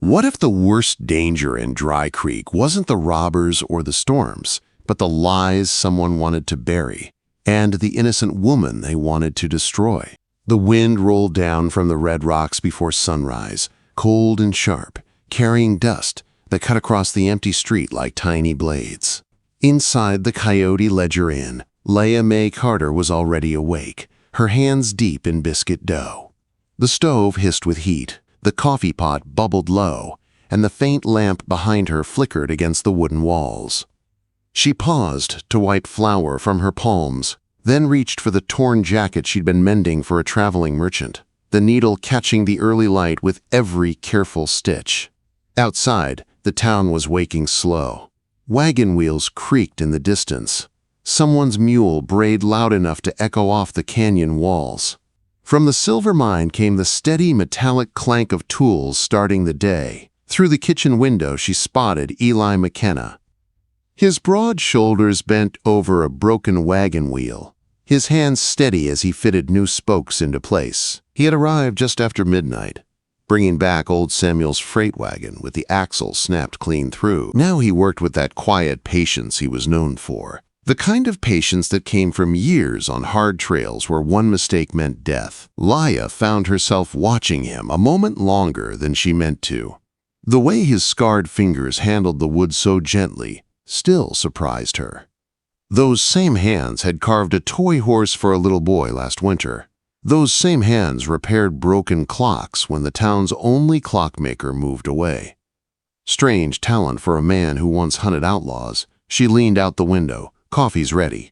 What if the worst danger in Dry Creek wasn't the robbers or the storms, but the lies someone wanted to bury, and the innocent woman they wanted to destroy? The wind rolled down from the red rocks before sunrise, cold and sharp, carrying dust that cut across the empty street like tiny blades. Inside the Coyote Ledger Inn, Laya Mae Carter was already awake, her hands deep in biscuit dough. The stove hissed with heat, the coffee pot bubbled low, and the faint lamp behind her flickered against the wooden walls. She paused to wipe flour from her palms, then reached for the torn jacket she'd been mending for a traveling merchant, the needle catching the early light with every careful stitch. Outside, the town was waking slow. Wagon wheels creaked in the distance. Someone's mule brayed loud enough to echo off the canyon walls. From the silver mine came the steady metallic clank of tools starting the day. Through the kitchen window she spotted Eli McKenna. His broad shoulders bent over a broken wagon wheel, his hands steady as he fitted new spokes into place. He had arrived just after midnight, bringing back old Samuel's freight wagon with the axle snapped clean through. Now he worked with that quiet patience he was known for, the kind of patience that came from years on hard trails where one mistake meant death. Laya found herself watching him a moment longer than she meant to. The way his scarred fingers handled the wood so gently still surprised her. Those same hands had carved a toy horse for a little boy last winter. Those same hands repaired broken clocks when the town's only clockmaker moved away. Strange talent for a man who once hunted outlaws. She leaned out the window. Coffee's ready.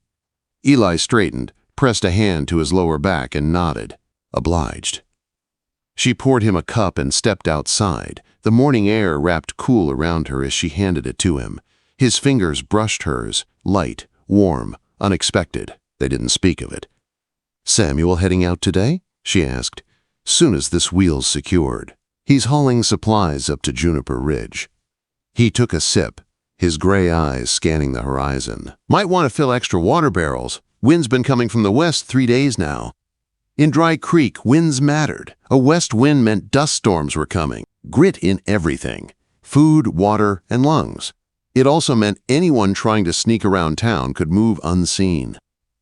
Eli straightened, pressed a hand to his lower back and nodded. Obliged. She poured him a cup and stepped outside. The morning air wrapped cool around her as she handed it to him. His fingers brushed hers, light, warm, unexpected. They didn't speak of it. "Samuel heading out today?" she asked. "Soon as this wheel's secured. He's hauling supplies up to Juniper Ridge." He took a sip, his gray eyes scanning the horizon. "Might want to fill extra water barrels. Wind's been coming from the west 3 days now." In Dry Creek, winds mattered. A west wind meant dust storms were coming. Grit in everything. Food, water, and lungs. It also meant anyone trying to sneak around town could move unseen.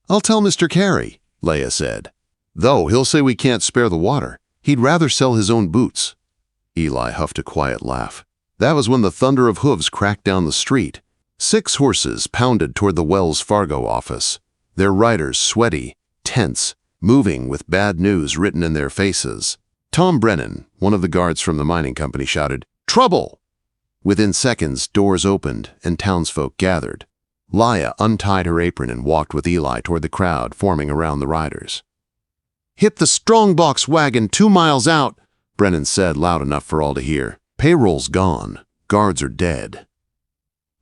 "I'll tell Mr. Carey," Laya said. "Though he'll say we can't spare the water. He'd rather sell his own boots." Eli huffed a quiet laugh. That was when the thunder of hooves cracked down the street. 6 horses pounded toward the Wells Fargo office, their riders sweaty, tense, moving with bad news written in their faces. Tom Brennan, one of the guards from the mining company, shouted, "Trouble!" Within seconds, doors opened and townsfolk gathered. Laya untied her apron and walked with Eli toward the crowd forming around the riders. "Hit the strongbox wagon 2 miles out," Brennan said loud enough for all to hear. "Payroll's gone. Guards are dead."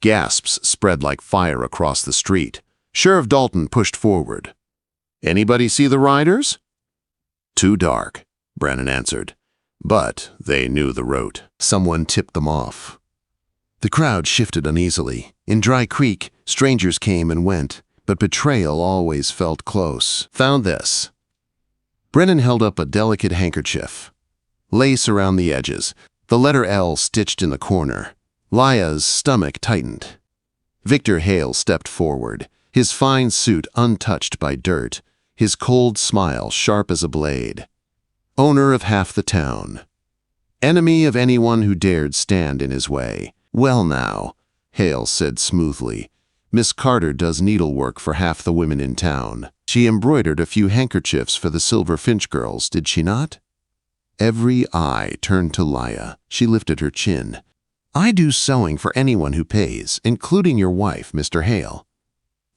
Gasps spread like fire across the street. Sheriff Dalton pushed forward. "Anybody see the riders?" "Too dark," Brennan answered. But they knew the route. Someone tipped them off. The crowd shifted uneasily. In Dry Creek, strangers came and went, but betrayal always felt close. "Found this." Brennan held up a delicate handkerchief. Lace around the edges, the letter L stitched in the corner. Laya's stomach tightened. Victor Hale stepped forward, his fine suit untouched by dirt, his cold smile sharp as a blade. Owner of half the town. Enemy of anyone who dared stand in his way. "Well now," Hale said smoothly, "Miss Carter does needlework for half the women in town. She embroidered a few handkerchiefs for the Silver Finch girls, did she not?" Every eye turned to Laya. She lifted her chin. "I do sewing for anyone who pays, including your wife, Mr. Hale."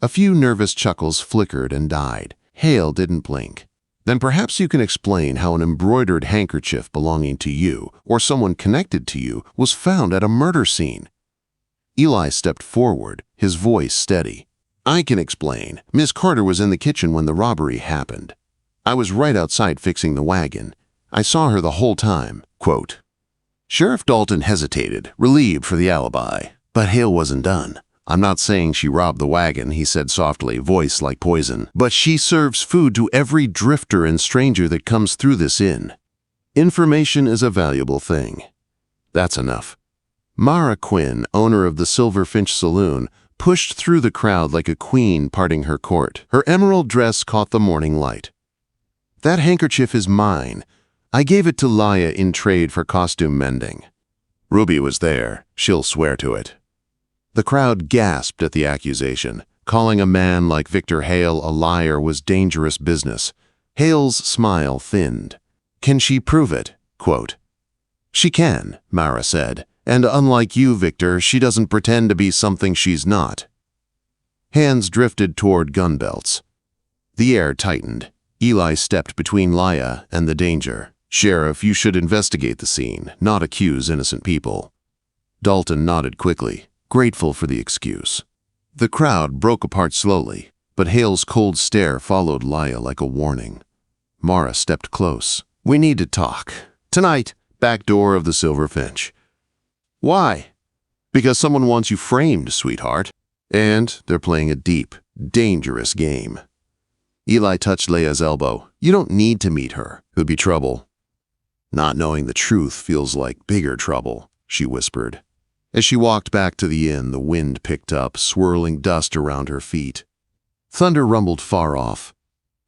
A few nervous chuckles flickered and died. Hale didn't blink. "Then perhaps you can explain how an embroidered handkerchief belonging to you, or someone connected to you, was found at a murder scene." Eli stepped forward, his voice steady. "I can explain. Miss Carter was in the kitchen when the robbery happened. I was right outside fixing the wagon. I saw her the whole time." Quote. Sheriff Dalton hesitated, relieved for the alibi. But Hale wasn't done. "I'm not saying she robbed the wagon," he said softly, voice like poison. "But she serves food to every drifter and stranger that comes through this inn. Information is a valuable thing." That's enough." Mara Quinn, owner of the Silver Finch Saloon, pushed through the crowd like a queen parting her court. Her emerald dress caught the morning light. "That handkerchief is mine. I gave it to Laya in trade for costume mending." "Ruby was there. She'll swear to it." The crowd gasped at the accusation. Calling a man like Victor Hale a liar was dangerous business. Hale's smile thinned. "Can she prove it?" Quote. "She can," Mara said, "and unlike you, Victor, she doesn't pretend to be something she's not." Hands drifted toward gun belts. The air tightened. Eli stepped between Laya and the danger. "Sheriff, you should investigate the scene, not accuse innocent people." Dalton nodded quickly, grateful for the excuse. The crowd broke apart slowly, but Hale's cold stare followed Laya like a warning. Mara stepped close. "We need to talk. Tonight, back door of the Silver Finch." "Why?" "Because someone wants you framed, sweetheart. And they're playing a deep, dangerous game." Eli touched Laya's elbow. "You don't need to meet her. Could be trouble." "Not knowing the truth feels like bigger trouble," she whispered. As she walked back to the inn, the wind picked up, swirling dust around her feet. Thunder rumbled far off.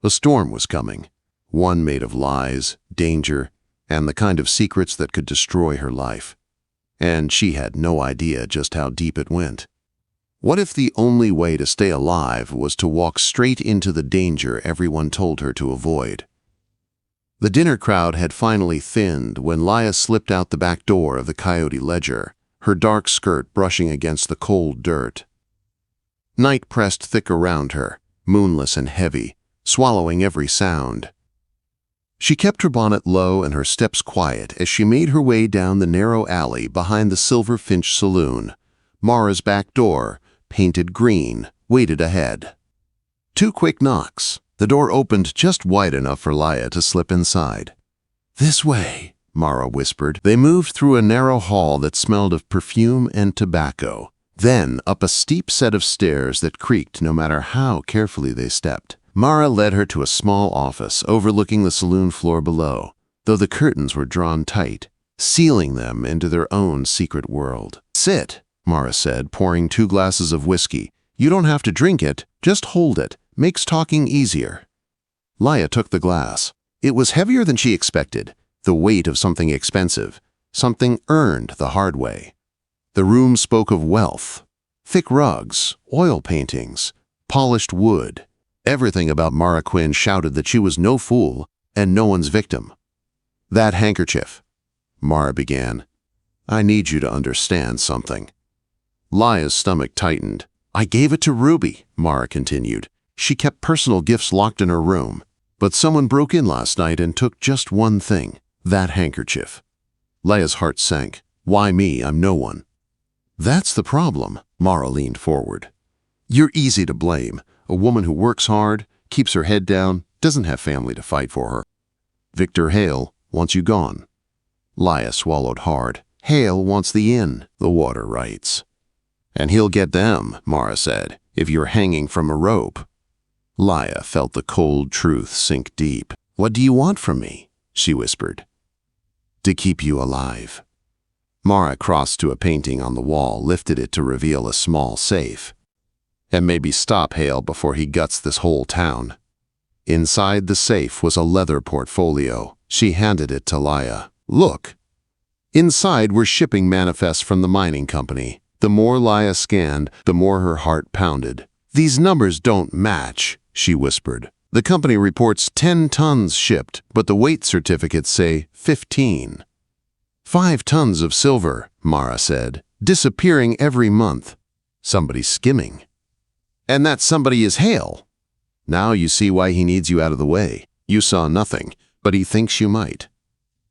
A storm was coming, one made of lies, danger, and the kind of secrets that could destroy her life. And she had no idea just how deep it went. What if the only way to stay alive was to walk straight into the danger everyone told her to avoid? The dinner crowd had finally thinned when Laya slipped out the back door of the Coyote Ledger, her dark skirt brushing against the cold dirt. Night pressed thick around her, moonless and heavy, swallowing every sound. She kept her bonnet low and her steps quiet as she made her way down the narrow alley behind the Silver Finch Saloon. Mara's back door, painted green, waited ahead. 2 quick knocks. The door opened just wide enough for Laya to slip inside. "This way," Mara whispered. They moved through a narrow hall that smelled of perfume and tobacco, then up a steep set of stairs that creaked no matter how carefully they stepped. Mara led her to a small office overlooking the saloon floor below, though the curtains were drawn tight, sealing them into their own secret world. "Sit," Mara said, pouring 2 glasses of whiskey. "You don't have to drink it, just hold it. Makes talking easier." Laya took the glass. It was heavier than she expected, the weight of something expensive, something earned the hard way. The room spoke of wealth, thick rugs, oil paintings, polished wood. Everything about Mara Quinn shouted that she was no fool and no one's victim. "That handkerchief," Mara began. "I need you to understand something." Laya's stomach tightened. "I gave it to Ruby," Mara continued. "She kept personal gifts locked in her room. But someone broke in last night and took just one thing, that handkerchief." Laya's heart sank. "Why me? I'm no one." "That's the problem," Mara leaned forward. "You're easy to blame. A woman who works hard, keeps her head down, doesn't have family to fight for her. Victor Hale wants you gone." Laya swallowed hard. "Hale wants the inn, the water rights." "And he'll get them," Mara said, "if you're hanging from a rope." Laya felt the cold truth sink deep. "What do you want from me?" she whispered. "To keep you alive." Mara crossed to a painting on the wall, lifted it to reveal a small safe. "And maybe stop Hale before he guts this whole town." Inside the safe was a leather portfolio. She handed it to Laya. "Look." Inside were shipping manifests from the mining company. The more Laya scanned, the more her heart pounded. "These numbers don't match," she whispered. "The company reports 10 tons shipped, but the weight certificates say 15. 5 tons of silver," Mara said, "disappearing every month. Somebody's skimming. And that somebody is Hale. Now you see why he needs you out of the way. You saw nothing, but he thinks you might."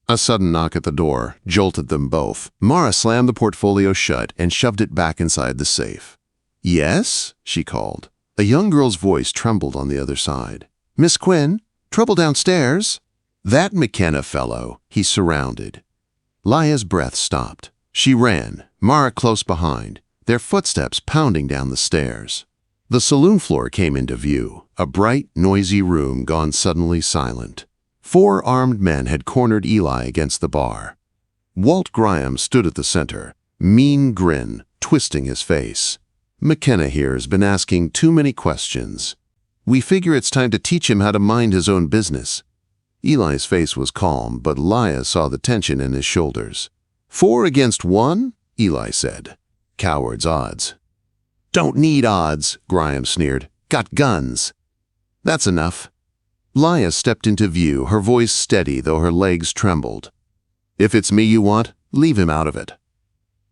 A sudden knock at the door jolted them both. Mara slammed the portfolio shut and shoved it back inside the safe. "Yes?" she called. A young girl's voice trembled on the other side. "Miss Quinn? Trouble downstairs?" "That McKenna fellow," he surrounded. Laya's breath stopped. She ran, Mara close behind, their footsteps pounding down the stairs. The saloon floor came into view, a bright, noisy room gone suddenly silent. 4 armed men had cornered Eli against the bar. Walt Graham stood at the center, mean grin twisting his face. "McKenna here's been asking too many questions. We figure it's time to teach him how to mind his own business." Eli's face was calm, but Laya saw the tension in his shoulders. "4 against 1?" Eli said. "Coward's odds." "Don't need odds," Graham sneered. "Got guns." "That's enough." Laya stepped into view, her voice steady though her legs trembled. "If it's me you want, leave him out of it."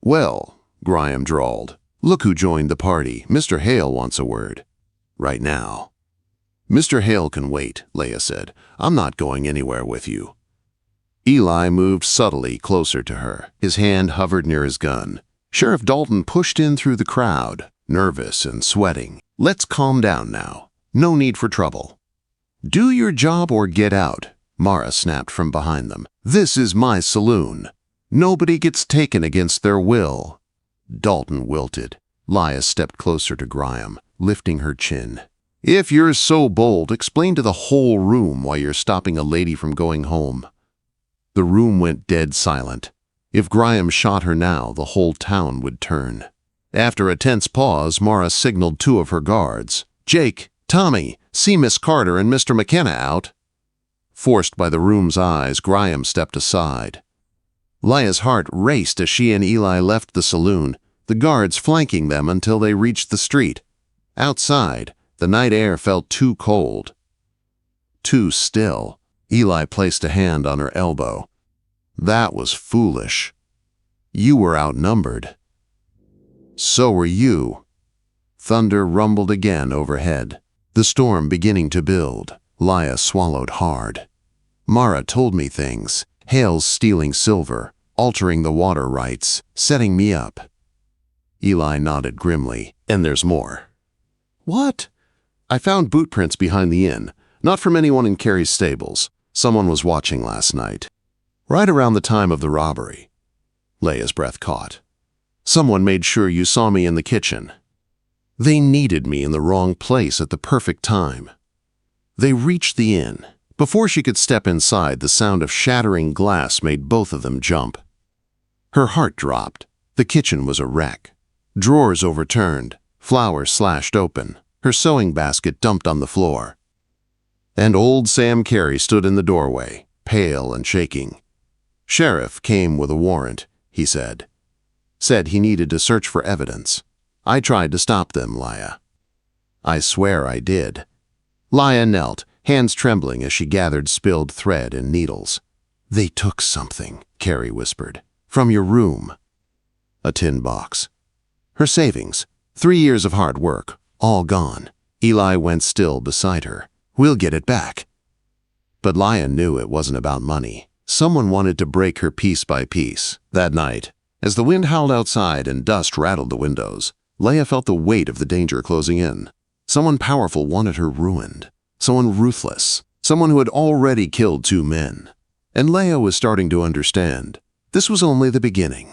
"Well," Graham drawled, "look who joined the party. Mr. Hale wants a word. Right now." "Mr. Hale can wait," Laya said. "I'm not going anywhere with you." Eli moved subtly closer to her. His hand hovered near his gun. Sheriff Dalton pushed in through the crowd, nervous and sweating. "Let's calm down now. No need for trouble." "Do your job or get out," Mara snapped from behind them. "This is my saloon. Nobody gets taken against their will." Dalton wilted. Laya stepped closer to Graham, lifting her chin. "If you're so bold, explain to the whole room why you're stopping a lady from going home." The room went dead silent. If Graham shot her now, the whole town would turn. After a tense pause, Mara signaled 2 of her guards. "Jake, Tommy, see Miss Carter and Mr. McKenna out." Forced by the room's eyes, Graham stepped aside. Laya's heart raced as she and Eli left the saloon, the guards flanking them until they reached the street. Outside, the night air felt too cold. Too still. Eli placed a hand on her elbow. "That was foolish. You were outnumbered." "So were you." Thunder rumbled again overhead, the storm beginning to build. Laya swallowed hard. "Mara told me things. Hale's stealing silver, altering the water rights, setting me up." Eli nodded grimly. "And there's more." "What?" "I found boot prints behind the inn. Not from anyone in Carey's stables. Someone was watching last night. Right around the time of the robbery." Laya's breath caught. "Someone made sure you saw me in the kitchen. They needed me in the wrong place at the perfect time." They reached the inn. Before she could step inside, the sound of shattering glass made both of them jump. Her heart dropped. The kitchen was a wreck. Drawers overturned, flowers slashed open, her sewing basket dumped on the floor. And old Sam Carey stood in the doorway, pale and shaking. "Sheriff came with a warrant," he said. "Said he needed to search for evidence. I tried to stop them, Laya." "I swear I did." Laya knelt, hands trembling as she gathered spilled thread and needles. "They took something," Carey whispered. "From your room." A tin box. Her savings, 3 years of hard work, all gone. Eli went still beside her. "We'll get it back." But Laya knew it wasn't about money. Someone wanted to break her piece by piece. That night, as the wind howled outside and dust rattled the windows, Laya felt the weight of the danger closing in. Someone powerful wanted her ruined. Someone ruthless. Someone who had already killed 2 men. And Laya was starting to understand. This was only the beginning.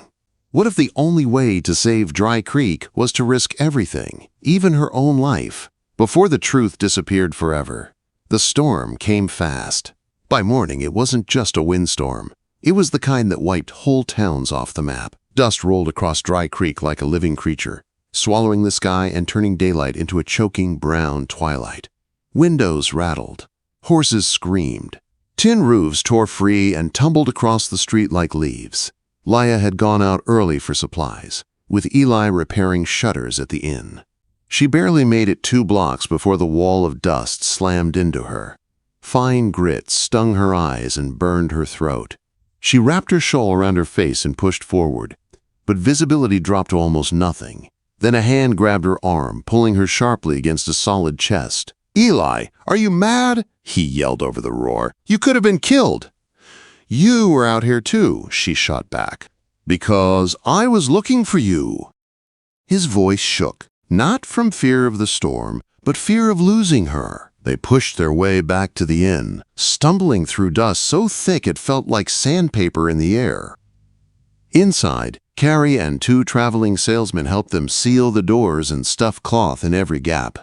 What if the only way to save Dry Creek was to risk everything, even her own life? Before the truth disappeared forever, the storm came fast. By morning, it wasn't just a windstorm. It was the kind that wiped whole towns off the map. Dust rolled across Dry Creek like a living creature, swallowing the sky and turning daylight into a choking brown twilight. Windows rattled. Horses screamed. Tin roofs tore free and tumbled across the street like leaves. Laya had gone out early for supplies, with Eli repairing shutters at the inn. She barely made it 2 blocks before the wall of dust slammed into her. Fine grit stung her eyes and burned her throat. She wrapped her shawl around her face and pushed forward, but visibility dropped to almost nothing. Then a hand grabbed her arm, pulling her sharply against a solid chest. "Eli, are you mad?" he yelled over the roar. "You could have been killed." "You were out here too," she shot back. "Because I was looking for you." His voice shook, not from fear of the storm, but fear of losing her. They pushed their way back to the inn, stumbling through dust so thick it felt like sandpaper in the air. Inside, Carey and 2 traveling salesmen helped them seal the doors and stuff cloth in every gap.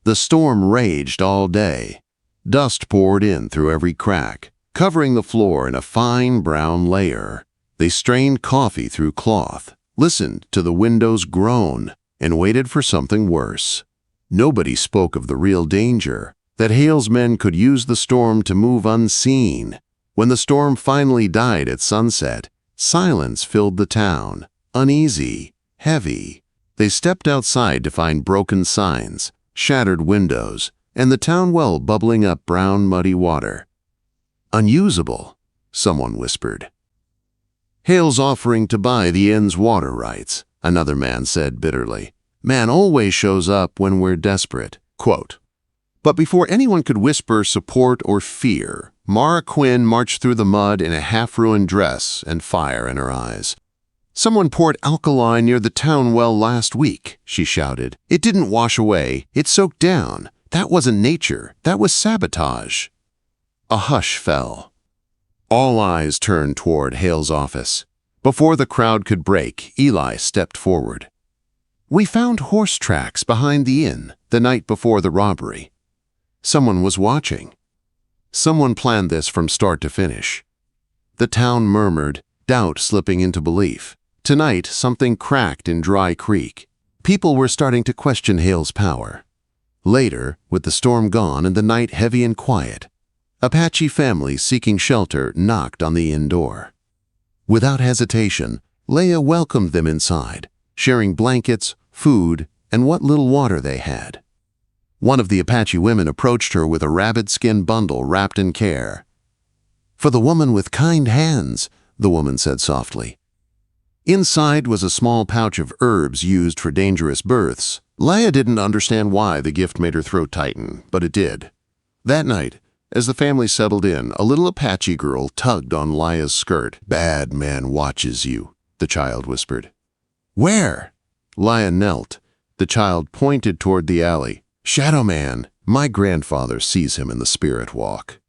The storm raged all day. Dust poured in through every crack, covering the floor in a fine brown layer. They strained coffee through cloth, listened to the windows groan, and waited for something worse. Nobody spoke of the real danger, that Hale's men could use the storm to move unseen. When the storm finally died at sunset, silence filled the town, uneasy, heavy. They stepped outside to find broken signs, shattered windows, and the town well bubbling up brown, muddy water. "Unusable," someone whispered. "Hale's offering to buy the inn's water rights," another man said bitterly. "Man always shows up when we're desperate." Quote, but before anyone could whisper support or fear, Mara Quinn marched through the mud in a half-ruined dress and fire in her eyes. "Someone poured alkali near the town well last week," she shouted. "It didn't wash away, it soaked down. That wasn't nature, that was sabotage." A hush fell. All eyes turned toward Hale's office. Before the crowd could break, Eli stepped forward. "We found horse tracks behind the inn the night before the robbery. Someone was watching. Someone planned this from start to finish." The town murmured, doubt slipping into belief. Tonight, something cracked in Dry Creek. People were starting to question Hale's power. Later, with the storm gone and the night heavy and quiet, Apache families seeking shelter knocked on the inn door. Without hesitation, Laya welcomed them inside, sharing blankets, food, and what little water they had. One of the Apache women approached her with a rabbit skin bundle wrapped in care. "For the woman with kind hands," the woman said softly. Inside was a small pouch of herbs used for dangerous births. Laya didn't understand why the gift made her throat tighten, but it did. That night, as the family settled in, a little Apache girl tugged on Laya's skirt. "Bad man watches you," the child whispered. "Where?" Laya knelt. The child pointed toward the alley. "Shadow man. My grandfather sees him in the spirit walk."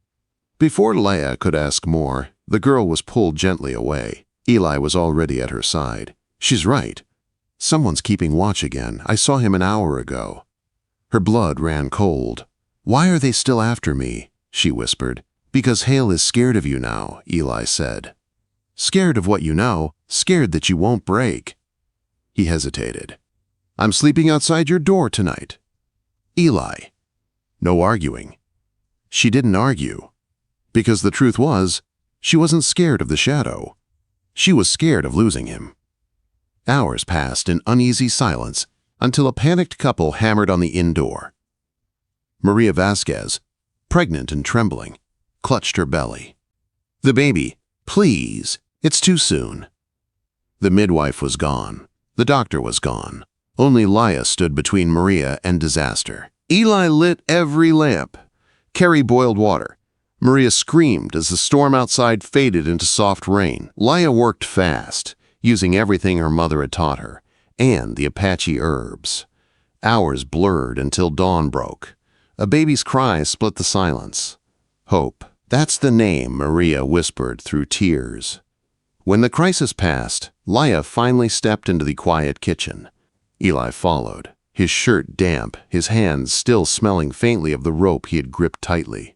Before Laya could ask more, the girl was pulled gently away. Eli was already at her side. "She's right. Someone's keeping watch again. I saw him an hour ago." Her blood ran cold. "Why are they still after me?" she whispered. "Because Hale is scared of you now," Eli said. "Scared of what you know? Scared that you won't break." He hesitated. "I'm sleeping outside your door tonight." "Eli." No arguing. She didn't argue. Because the truth was, she wasn't scared of the shadow. She was scared of losing him. Hours passed in uneasy silence until a panicked couple hammered on the inn door. Maria Vasquez, pregnant and trembling, clutched her belly. "The baby, please, it's too soon." The midwife was gone. The doctor was gone. Only Laya stood between Maria and disaster. Eli lit every lamp. Carrie boiled water. Maria screamed as the storm outside faded into soft rain. Laya worked fast, using everything her mother had taught her, and the Apache herbs. Hours blurred until dawn broke. A baby's cry split the silence. Hope. That's the name, Maria whispered through tears. When the crisis passed, Laya finally stepped into the quiet kitchen. Eli followed, his shirt damp, his hands still smelling faintly of the rope he had gripped tightly.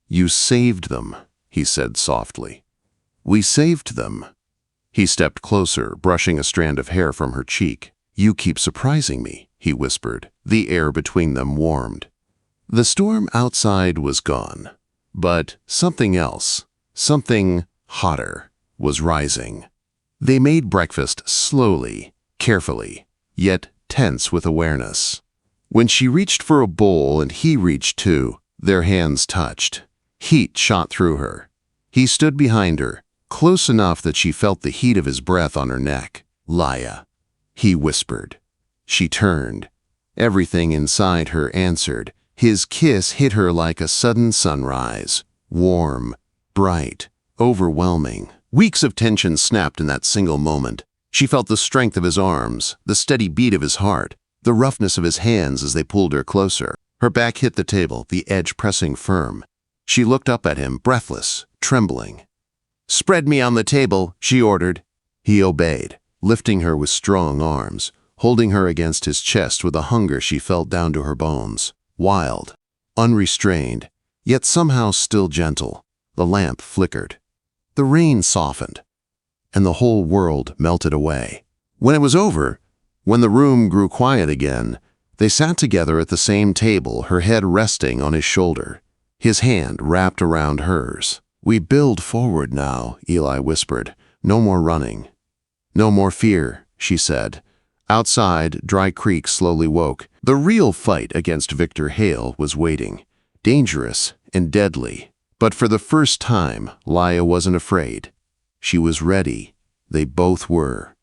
"You saved them," he said softly. "We saved them." He stepped closer, brushing a strand of hair from her cheek. "You keep surprising me," he whispered. The air between them warmed. The storm outside was gone, but something else, something hotter, was rising. They made breakfast slowly, carefully, yet tense with awareness. When she reached for a bowl and he reached too, their hands touched. Heat shot through her. He stood behind her, close enough that she felt the heat of his breath on her neck. "Laya," he whispered. She turned. Everything inside her answered. His kiss hit her like a sudden sunrise. Warm, bright, overwhelming. Weeks of tension snapped in that single moment. She felt the strength of his arms, the steady beat of his heart, the roughness of his hands as they pulled her closer. Her back hit the table, the edge pressing firm. She looked up at him, breathless, trembling. "Spread me on the table," she ordered. He obeyed, lifting her with strong arms, holding her against his chest with a hunger she felt down to her bones. Wild, unrestrained, yet somehow still gentle. The lamp flickered. The rain softened. and the whole world melted away. When it was over, when the room grew quiet again, they sat together at the same table, her head resting on his shoulder, his hand wrapped around hers. "We build forward now," Eli whispered. "No more running." "No more fear," she said. Outside, Dry Creek slowly woke. The real fight against Victor Hale was waiting, dangerous and deadly. But for the first time, Laya wasn't afraid. She was ready. They both were.